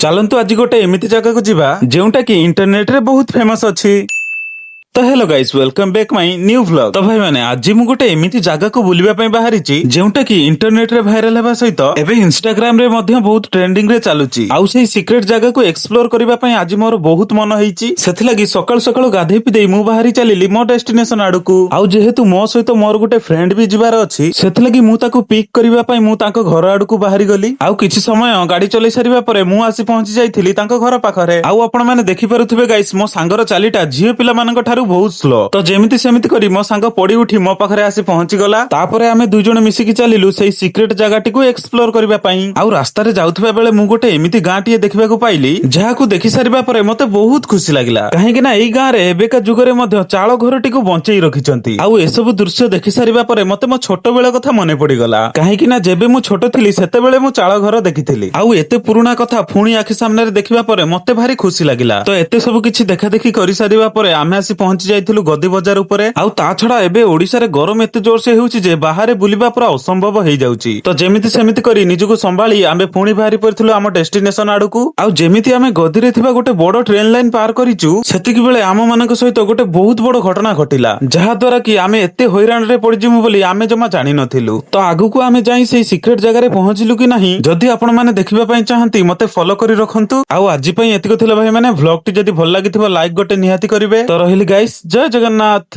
ଚାଲନ୍ତୁ ଆଜି ଗୋଟେ ଏମିତି ଜାଗାକୁ ଯିବା ଯେଉଁଟା କି ଇଣ୍ଟରନେଟ ରେ ବହୁତ ଫେମସ ଅଛି। ତ ହେଲୋ ଗାଇସ୍, ୱେଲକମ୍ ବ୍ୟାକ୍ ମାଇ ନ୍ୟୁ ଭ୍ଲଗ। ତ ଭାଇ ମାନେ ଆଜି ମୁଁ ଗୋଟେ ଏମିତି ଜାଗାକୁ ବୁଲିବା ପାଇଁ ବାହାରିଛି ଯେଉଁଟା କି ଇଣ୍ଟରନେଟ ରେ ଭାଇରାଲ ହେବା ସହିତ ଏବେ ଇନଷ୍ଟାଗ୍ରାମ ରେ ମଧ୍ୟ ବହୁତ ଟ୍ରେଣ୍ଡିଂ ରେ ଚାଲୁଛି। ଆଉ ସେଇ ସିକ୍ରେଟ ଜାଗାକୁ ଏକ୍ସପ୍ଲୋର କରିବା ପାଇଁ ଆଜି ମୋର ବହୁତ ମନ ହେଇଛି। ସେଥିଲାଗି ସକାଳୁ ସକାଳୁ ଗାଧେଇ ପିଧେଇ ମୁଁ ବାହାରି ଚାଲିଲି ମୋ ଡେଷ୍ଟିନେସନ ଆଡକୁ। ଆଉ ଯେହେତୁ ମୋ ସହିତ ମୋର ଗୋଟେ ଫ୍ରେଣ୍ଡ ବି ଯିବାର ଅଛି, ସେଥିଲାଗି ମୁଁ ତାକୁ ପିକ୍ କରିବା ପାଇଁ ମୁଁ ତାଙ୍କ ଘର ଆଡକୁ ବାହାରି ଗଲି। ଆଉ କିଛି ସମୟ ଗାଡି ଚଲେଇ ସାରିବା ପରେ ମୁଁ ଆସି ପହଞ୍ଚି ଯାଇଥିଲି ତାଙ୍କ ଘର ପାଖରେ। ଆଉ ଆପଣ ମାନେ ଦେଖିପାରୁଥିବେ ଗାଇସ୍, ମୋ ସାଙ୍ଗର ଚାଲିଟା ଝିଅ ପିଲାମାନଙ୍କ ଠାରୁ ବହୁତ ସ୍ଲୋ। ତ ଯେମିତି ସେମିତି କରି ମୋ ସାଙ୍ଗ ପଡି ଉଠି ମୋ ପାଖରେ ଆସି ପହଞ୍ଚିଗଲା। ତାପରେ ଆମେ ଦୁଇ ଜଣ ମିଶିକି ଚାଲିଲୁ ସେଇ ସିକ୍ରେଟ ଜାଗାଟିକୁ ଏକ୍ସପ୍ଲୋର କରିବା ପାଇଁ। ଆଉ ରାସ୍ତାରେ ଯାଉଥିବା ବେଳେ ମୁଁ ଗୋଟେ ଏମିତି ଗାଁଟିଏ ଦେଖିବାକୁ ପାଇଲି ଯାହାକୁ ଦେଖି ସାରିବା ପରେ ମତେ ବହୁତ ଖୁସି ଲାଗିଲା। କାହିଁକି ନା ଏଇ ଗାଁରେ ଏବେକା ଯୁଗରେ ମଧ୍ୟ ଚାଳ ଘରଟିକୁ ବଞ୍ଚେଇ ରଖିଛନ୍ତି। ଆଉ ଏସବୁ ଦୃଶ୍ୟ ଦେଖି ସାରିବା ପରେ ମତେ ମୋ ଛୋଟ ବେଳ କଥା ମନେ ପଡିଗଲା। କାହିଁକି ନା ଯେବେ ମୁଁ ଛୋଟ ଥିଲି ସେତେବେଳେ ମୁଁ ଚାଳ ଘର ଦେଖିଥିଲି। ଆଉ ଏତେ ପୁରୁଣା କଥା ପୁଣି ଆଖି ସାମ୍ନାରେ ଦେଖିବା ପରେ ମତେ ଭାରି ଖୁସି ଲାଗିଲା। ତ ଏତେ ସବୁ କିଛି ଦେଖା ଦେଖି କରିସାରିବା ପରେ ଆମେ ଆସି ପହଞ୍ଚି ଯାଇଥିଲୁ ଗଦି ବଜାର ଉପରେ। ଆଉ ତା ଛଡା ଏବେ ଓଡିଶାରେ ଗରମ ଏତେ ଜୋରସେ ହେଉଛି ଯେ ବାହାରେ ବୁଲିବା ପୁରା ଅସମ୍ଭବ ହେଇଯାଉଛି। ତ ଯେମିତି ସେମିତି କରି ନିଜକୁ ସମ୍ଭାଳି ଆମେ ପୁଣି ବାହାରି ପଡିଥିଲୁ ଆମ ଡେଷ୍ଟିନେସନ ଆଡକୁ। ଆଉ ଯେମିତି ଆମେ ଗଦିରେ ଥିବା ଗୋଟେ ବଡ ଟ୍ରେନ ଲାଇନ ପାର କରିଛୁ, ସେତିକି ବେଳେ ଆମ ମାନଙ୍କ ସହିତ ଗୋଟେ ବହୁତ ବଡ ଘଟଣା ଘଟିଲା, ଯାହା ଦ୍ୱାରା କି ଆମେ ଏତେ ହଇରାଣରେ ପଡିଯିବୁ ବୋଲି ଆମେ ଜମା ଜାଣିନଥିଲୁ। ତ ଆଗକୁ ଆମେ ଯାଇ ସେଇ ସିକ୍ରେଟ ଜାଗାରେ ପହଞ୍ଚିଲୁ କି ନାହିଁ, ଯଦି ଆପଣ ମାନେ ଦେଖିବା ପାଇଁ ଚାହାନ୍ତି ମତେ ଫଲୋ କରି ରଖନ୍ତୁ। ଆଉ ଆଜି ପାଇଁ ଏତିକି ଥିଲା ଭାଇ ମାନେ। ଭ୍ଲଗ ଟି ଯଦି ଭଲ ଲାଗିଥିବ ଲାଇକ୍ ଗୋଟେ ନିହାତି କରିବେ। ତ ରହିଲି ଗାଇସ୍, ଜୟ ଜଗନ୍ନାଥ।